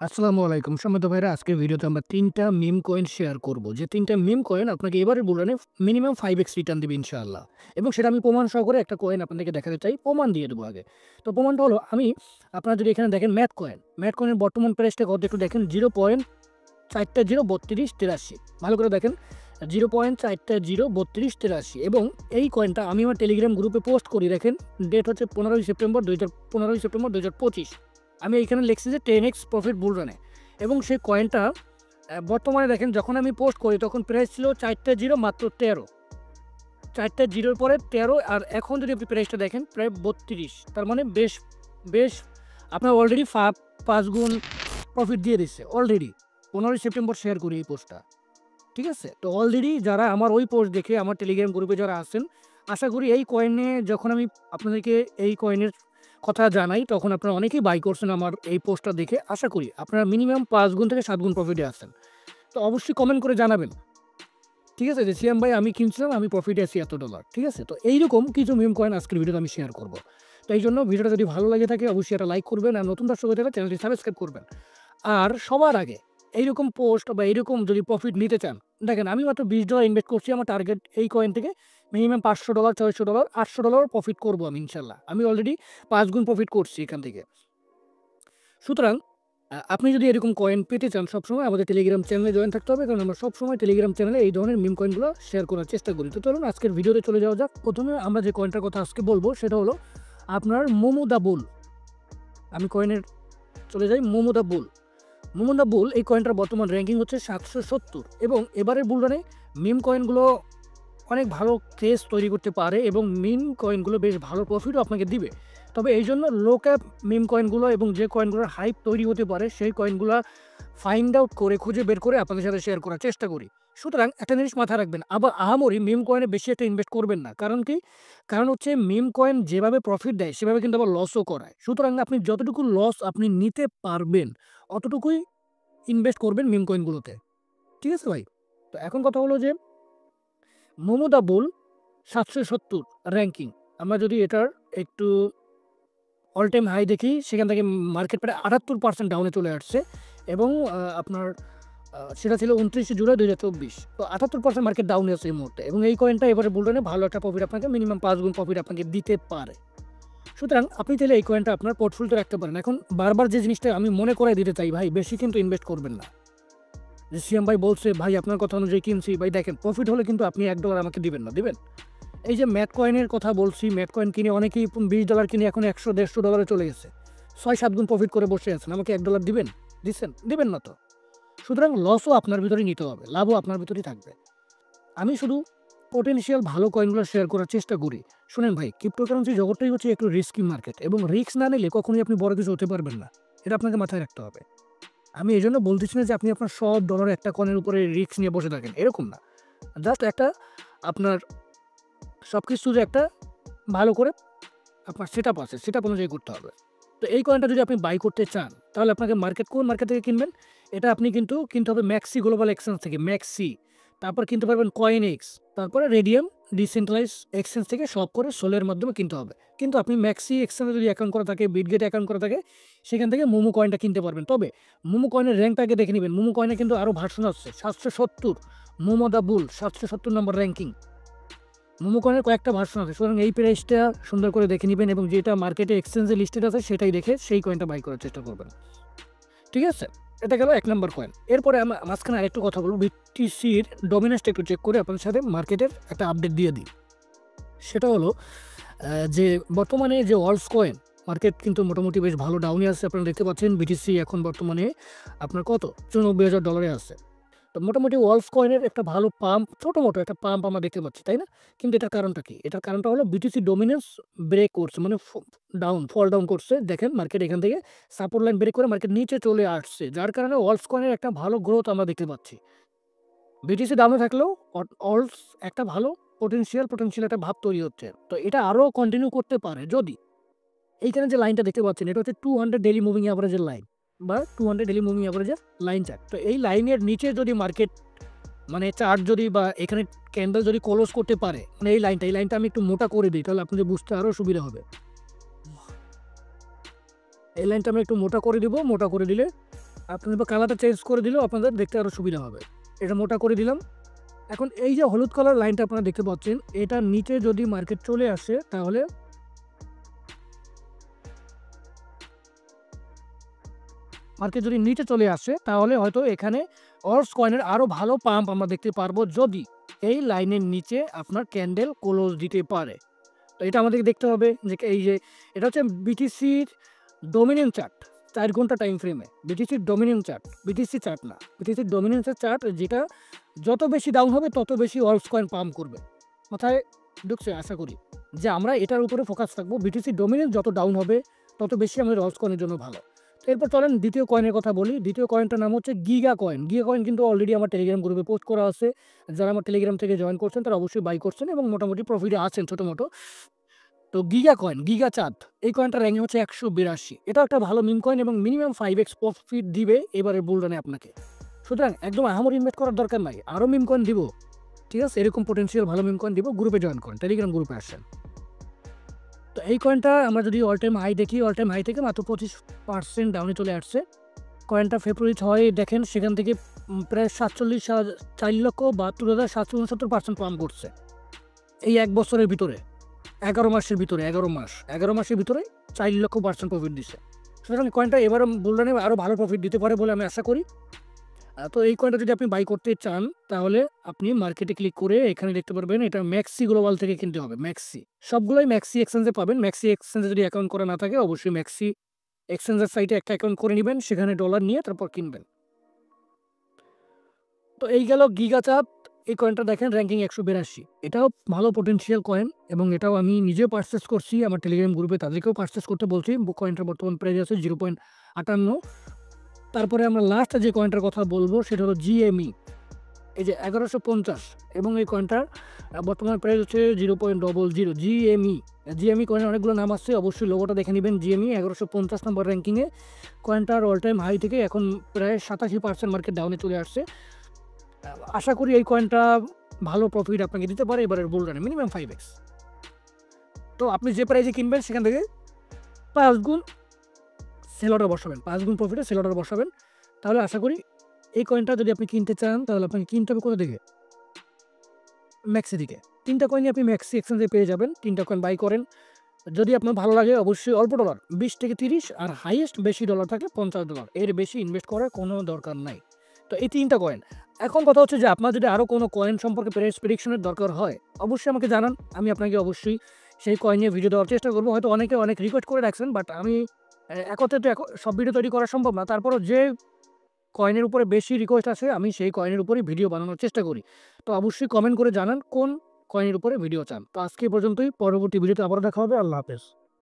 আসসালামু আলাইকুম সম্মানিত ভাইরা, আজকের ভিডিওতে আমরা ৩টা মিম কয়েন শেয়ার করব। যে ৩টা মিম কয়েন আপনাকে এবারের বুলিয়নে মিনিমাম 5x রিটার্ন দিবে ইনশাআল্লাহ। এবং সেটা আমি প্রমাণ সহকারে একটা কয়েন আপনাদেরকে দেখাতে চাই। প্রমাণ দিয়ে দেবো আগে। তো প্রমাণটা হলো আপনারা যদি এখানে দেখেন ম্যাথ কয়েন। ম্যাথ কয়েনের বর্তমান প্রাইসটা কত একটু দেখেন 0.4303283। ভালো করে দেখেন 0.4303283 এবং এই কয়েনটা আমি আমার টেলিগ্রাম গ্রুপে পোস্ট করি। দেখেন ডেট হচ্ছে 15ই সেপ্টেম্বর 2025। আমি এইখানে লিখছি যে 10x প্রফিট বুলরানে এবং সেই কয়েনটা বর্তমানে দেখেন যখন আমি পোস্ট করি তখন প্রাইস ছিল 4টা জিরো মাত্র 13, 4টা জিরোর পরে 13 আর এখন যদি আপনি প্রাইসটা দেখেন প্রায় 32। তার মানে বেশ বেশ আপনার অলরেডি 5 গুণ প্রফিট দিয়ে দিচ্ছে অলরেডি। 15ই সেপ্টেম্বর শেয়ার করি এই পোস্টটা, ঠিক আছে? তো অলরেডি যারা আমার ওই পোস্ট দেখে আমার টেলিগ্রাম গ্রুপে যারা আছেন, আশা করি এই কয়েনে যখন আমি আপনাদেরকে এই কয়েনের কথা জানাই তখন আপনারা অনেকেই বাই করছেন আমার এই পোস্টটা দেখে। আশা করি আপনারা মিনিমাম 5 গুণ থেকে 7 গুণ প্রফিটে আছেন। তো অবশ্যই কমেন্ট করে জানাবেন, ঠিক আছে? যে সিয়াম ভাই আমি কিনছিলাম, আমি প্রফিটে আছি $এত, ঠিক আছে? তো এইরকম কিছু মিম কয়েন আজকের ভিডিওতে আমি শেয়ার করব। তো এই জন্য ভিডিওটা যদি ভালো লাগে থাকে অবশ্যই একটা লাইক করবেন, আর নতুন দর্শক হয়ে থাকলে চ্যানেলটি সাবস্ক্রাইব করবেন। আর সবার আগে এইরকম পোস্ট বা এইরকম যদি প্রফিট নিতে চান, দেখেন আমি মাত্র $20 ইনভেস্ট করছি। আমার টার্গেট এই কয়েন থেকে মিনিমাম $500, $600, $800 প্রফিট করবো আমি ইনশাল্লাহ। আমি অলরেডি 5 গুণ প্রফিট করছি এখান থেকে। সুতরাং আপনি যদি এরকম কয়েন পেতে চান সবসময় আমাদের টেলিগ্রাম চ্যানেলে জয়েন থাকতে হবে, কারণ আমরা সবসময় টেলিগ্রাম চ্যানেলে এই ধরনের মিম কয়েনগুলো শেয়ার করার চেষ্টা করি। তো চলুন আজকের ভিডিওতে চলে যাওয়া যাক। প্রথমে আমরা যে কয়েনটার কথা আজকে বলবো সেটা হলো আপনার মোমো দা বুল। আমি কয়েনের চলে যাই মোমো দা বুল। মোমো দা বুল এই কয়েনটার বর্তমান র্যাঙ্কিং হচ্ছে 770 এবং এবারের বুলরানে মিম কয়েনগুলো অনেক ভালো ক্রেজ তৈরি করতে পারে এবং মিম কয়েনগুলো বেশ ভালো প্রফিটও আপনাকে দিবে। তবে এই জন্য লো ক্যাপ মিম কয়েনগুলো এবং যে কয়েনগুলোর হাইপ তৈরি হতে পারে সেই কয়েনগুলো ফাইন্ড আউট করে খুঁজে বের করে আপনাদের সাথে শেয়ার করার চেষ্টা করি। সুতরাং একটা জিনিস মাথায় রাখবেন, আবার আহামরি মিম কয়েনে বেশি একটা ইনভেস্ট করবেন না। কারণ কি? কারণ হচ্ছে মিম কয়েন যেভাবে প্রফিট দেয় সেভাবে কিন্তু আবার লসও করায়। সুতরাং আপনি যতটুকু লস আপনি নিতে পারবেন অতটুকুই ইনভেস্ট করবেন মিম কয়েনগুলোতে, ঠিক আছে ভাই? তো এখন কথা হলো যে মোমো দা বুল 770 র্যাঙ্কিং। আমরা যদি এটার একটু অল টাইম হাই দেখি, সেখান থেকে মার্কেট প্রায় 78% ডাউনে চলে আসছে এবং আপনার সেটা ছিল 29 জুলাই 2024। তো 78% মার্কেট ডাউনে আছে এই মুহূর্তে এবং এই কয়েনটা এবারে বুলরানে ভালো একটা প্রফিট আপনাকে মিনিমাম 5 গুণ প্রফিট আপনাকে দিতে পারে। সুতরাং আপনি চাইলে এই কয়েনটা আপনার পোর্টফোলিওতে রাখতে পারেন। এখন বারবার যে জিনিসটা আমি মনে করাই দিতে চাই, ভাই বেশি কিন্তু ইনভেস্ট করবেন না। যে সিএম ভাই বলছে, ভাই আপনার কথা অনুযায়ী কিনছি, ভাই দেখেন প্রফিট হলে কিন্তু আপনি $1 আমাকে দিবেন না, দিবেন? এই যে ম্যাথ কয়েনের কথা বলছি, ম্যাথ কয়েন কিনে অনেকেই $20 কিনে এখন $100-150 চলে গেছে। 6-7 গুণ প্রফিট করে বসে আছেন। আমাকে $1 দিবেন? দিচ্ছেন? দিবেন না তো। সুতরাং লসও আপনার ভিতরেই নিতে হবে, লাভও আপনার ভিতরেই থাকবে। আমি শুধু পোটেনশিয়াল ভালো কয়েনগুলো শেয়ার করার চেষ্টা করি। শুনেন ভাই, ক্রিপ্টোকারেন্সি জগৎটাই হচ্ছে একটু রিস্কি মার্কেট এবং রিস্ক না নিলে কখনোই আপনি বড় কিছু হতে পারবেন না। এটা আপনাকে মাথায় রাখতে হবে। আমি এজন্য বলতেছি না যে আপনি আপনার সব ডলার একটা কয়েনের উপরে রিস্ক নিয়ে বসে থাকেন, এরকম না। জাস্ট একটা আপনার সবকিছু যে একটা ভালো করে আপনার সেটআপ আছে, সেটআপ অনুযায়ী করতে হবে। তো এই কয়েনটা যদি আপনি বাই করতে চান, তাহলে আপনাকে কোন মার্কেট থেকে কিনবেন? এটা আপনি কিন্তু কিনতে হবে ম্যাক্সি গ্লোবাল এক্সচেঞ্জ থেকে, ম্যাক্সি। তারপর কিনতে পারবেন কয়েনএক্স, তারপরে রেডিয়াম ডিসেন্ট্রালাইজ এক্সচেঞ্জ থেকে সব করে সোলের মাধ্যমে কিনতে হবে। কিন্তু আপনি ম্যাক্সি এক্সচেঞ্জে যদি অ্যাকাউন্ট করা থাকে, বিটগেট অ্যাকাউন্ট করা থাকে, সেখান থেকে মোমো কয়েনটা কিনতে পারবেন। তবে মোমো কয়েনের র্যাঙ্কটা আগে দেখে নেবেন। মোমো কয়েনে কিন্তু আরও ভার্সন আছে। 770 মোমো দা বুল 770 নম্বর র্যাঙ্কিং। মোমো কয়েনের কয়েকটা ভার্সন আছে। সুতরাং এই প্রাইসটা সুন্দর করে দেখে নিবেন এবং যেটা মার্কেটে এক্সচেঞ্জে লিস্টেড আছে সেটাই দেখে সেই কয়েনটা বাই করার চেষ্টা করবেন, ঠিক আছে? এটা গেল 1 নম্বর কয়েন। এরপরে মাঝখানে আরেকটু কথা বলব। বিটিসির ডমিনেন্সটা একটু চেক করে আপনাদের সাথে মার্কেটের একটা আপডেট দিয়ে দিই। সেটা হলো যে বর্তমানে যে ওয়ার্ল্ডস কয়েন মার্কেট কিন্তু মোটামুটি বেশ ভালো ডাউনে আছে। আপনারা দেখতে পাচ্ছেন বিটিসি এখন বর্তমানে আপনার কত $94,000 আছে। তো মোটামুটি ওয়ালস কয়েনের একটা ভালো পাম্প, ছোটো-মোটো একটা পাম্প আমরা দেখতে পাচ্ছি, তাই না? কিন্তু এটার কারণটা কি? এটার কারণটা হলো বিটিসি ডমিন্যান্স ব্রেক করছে, মানে ফল ডাউন করছে। দেখেন মার্কেট এখান থেকে সাপোর্ট লাইন ব্রেক করে মার্কেট নিচে চলে আসছে। যার কারণে ওয়ালস কয়েনের একটা ভালো গ্রোথ আমরা দেখতে পাচ্ছি। বিটিসি ডাউনে থাকলেও অলস একটা ভালো পটেনশিয়াল একটা ভাব তৈরি হচ্ছে। তো এটা আরও কন্টিনিউ করতে পারে যদি এইখানে যে লাইনটা দেখতে পাচ্ছেন এটা হচ্ছে 200 ডেইলি মুভিং অ্যাভারেজের লাইন বা 200 ডেইলি মুভিং অ্যাভারেজের লাইন চার্ট। তো এই লাইনের নিচে যদি মার্কেট মানে চার্ট যদি বা এখানে ক্যান্ডেল যদি ক্লোজ করতে পারে, মানে এই লাইনটা আমি একটু মোটা করে দিই তাহলে আপনাদের বুঝতে আরও সুবিধা হবে। এই লাইনটা আমি একটু মোটা করে দিব। মোটা করে দিলে আপনাদের কালারটা চেঞ্জ করে দিলেও আপনাদের দেখতে আরও সুবিধা হবে। এটা মোটা করে দিলাম। এখন এই যে হলুদ কালার লাইনটা আপনারা দেখতে পাচ্ছেন, এটার নিচে যদি মার্কেট চলে আসে তাহলে যদি নিচে চলে আসে তাহলে হয়তো এখানে অর্স কয়েনের আরও ভালো পাম্প আমরা দেখতে পারবো, যদি এই লাইনের নিচে আপনার ক্যান্ডেল ক্লোজ দিতে পারে। তো এটা আমাদেরকে দেখতে হবে যে এই যে এটা হচ্ছে বিটিসির ডোমিনেন্ট চার্ট, 4 ঘন্টা টাইম ফ্রেমে বিটিসির ডোমিনেন্ট চার্ট, বিটিসি চার্ট না, বিটিসির ডোমিনেন্সের চার্ট, যেটা যত বেশি ডাউন হবে তত বেশি অর্স কয়েন পাম্প করবে। মাথায় ঢুকছে আশা করি যে আমরা এটার উপরে ফোকাস থাকবো, বিটিসি ডোমিনেন্স যত ডাউন হবে তত বেশি আমাদের অর্স কয়েনের জন্য ভালো। তো এরপর চলেন দ্বিতীয় কয়েনের কথা বলি। দ্বিতীয় কয়েনটার নাম হচ্ছে গিগা কয়েন। গিগা কয়েন কিন্তু অলরেডি আমার টেলিগ্রাম গ্রুপে পোস্ট করা আছে। যারা আমার টেলিগ্রাম থেকে জয়েন করছেন তারা অবশ্যই বাই করছেন এবং মোটামুটি প্রফিটে আছেন ছোটো মোটো। তো গিগা কয়েন, গিগা চাঁদ, এই কয়েনটার র্যাঙ্কিং হচ্ছে 182। এটাও একটা ভালো মিম কয়েন এবং মিনিমাম 5x প্রফিট দিবে এবারে বুলরানে আপনাকে। সুতরাং একদম আহামরি ইনভেস্ট করার দরকার নাই, আরও মিম কয়েন দিব, ঠিক আছে? এরকম পোটেন্সিয়াল ভালো মিম কয়েন দিব। গ্রুপে জয়েন করেন, টেলিগ্রাম গ্রুপে আসেন। তো এই কয়েনটা আমরা যদি অল টাইম হাই দেখি, অল টাইম হাই থেকে মাত্র 25% ডাউনে চলে আসছে। কয়েনটা ফেব্রুয়ারি 6 দেখেন, সেখান থেকে প্রায় 4,72,769% পাম্প করছে এই 1 বছরের ভিতরে, 11 মাসের ভিতরে, 11 মাসের ভিতরে 4,00,000% প্রফিট দিচ্ছে। সুতরাং কয়েনটা এবারে বুলরানে আরও ভালো প্রফিট দিতে পারে বলে আমি আশা করি। তো এই কয়েনটা যদি আপনি বাই করতে চান তাহলে আপনি মার্কেটে ক্লিক করে এখানে দেখতে পারবেন, এটা ম্যাক্সি গ্লোবাল থেকে কিনতে হবে। ম্যাক্সি, সবগুলোই ম্যাক্সি এক্সচেঞ্জে পাবেন। ম্যাক্সি এক্সচেঞ্জে যদি অ্যাকাউন্ট করা না থাকে অবশ্যই ম্যাক্সি এক্সচেঞ্জের সাইটে একটা অ্যাকাউন্ট করে নেবেন, সেখানে ডলার নিয়ে তারপর কিনবেন। তো এই গেল গিগা চাঁদ। এই কয়েনটা দেখেন র্যাঙ্কিং 182। এটাও ভালো পোটেনশিয়াল কয়েন এবং এটাও আমি নিজেও পারচেস করছি, আমার টেলিগ্রাম গ্রুপে তাদেরকেও পারচেস করতে বলছি। কয়েনটার বর্তমান প্রাইস আছে 0.58। তারপরে আমরা লাস্ট যে কয়েনটার কথা বলবো সেটা হলো জিএমই, এই যে 1150, এবং এই কয়েনটার বর্তমান প্রাইস হচ্ছে 0.00। জিএমই কয়েনের অনেকগুলো নাম আসছে, অবশ্যই লোগোটা দেখে নেবেন। জিএমই 1150 নম্বর র্যাঙ্কিংয়ে। কয়েনটার অল টাইম হাই থেকে এখন প্রায় 87% মার্কেট ডাউনে চলে আসছে। আশা করি এই কয়েনটা ভালো প্রফিট আপনাকে দিতে পারে এবারের বুলরানে, মিনিমাম 5x। তো আপনি যে প্রাইসে কিনবেন সেখান থেকে 5 গুণ সেল অর্ডার বসাবেন, 5 গুণ প্রফিটে সেল অর্ডার বসাবেন। তাহলে আশা করি এই কয়েনটা যদি আপনি কিনতে চান তাহলে আপনাকে কিনতে হবে কোথা থেকে? ম্যাক্সি থেকে। 3টা কয়েনই আপনি ম্যাক্সি এক্সচেঞ্জে পেয়ে যাবেন। 3টা কয়েন বাই করেন। যদি আপনার ভালো লাগে অবশ্যই অল্প ডলার 20 থেকে 30, আর হাইয়েস্ট বেশি ডলার থাকলে $50, এর বেশি ইনভেস্ট করার কোনো দরকার নাই। তো এই 3টা কয়েন। এখন কথা হচ্ছে যে আপনার যদি আরও কোনো কয়েন সম্পর্কে প্রেডিকশনের দরকার হয় অবশ্যই আমাকে জানান, আমি আপনাকে অবশ্যই সেই কয়েন নিয়ে ভিডিও দেওয়ার চেষ্টা করবো। হয়তো অনেকে অনেক রিকোয়েস্ট করে রাখছেন, বাট আমি একত্রে তো সব ভিডিও তৈরি করা সম্ভব না। তারপরও যে কয়েনের উপরে বেশি রিকোয়েস্ট আছে আমি সেই কয়েনের উপরেই ভিডিও বানানোর চেষ্টা করি। তো অবশ্যই কমেন্ট করে জানান কোন কয়েনের উপরে ভিডিও চান। তো আজকে এই পর্যন্তই, পরবর্তী ভিডিওতে আবারও দেখা হবে। আল্লাহ হাফেজ।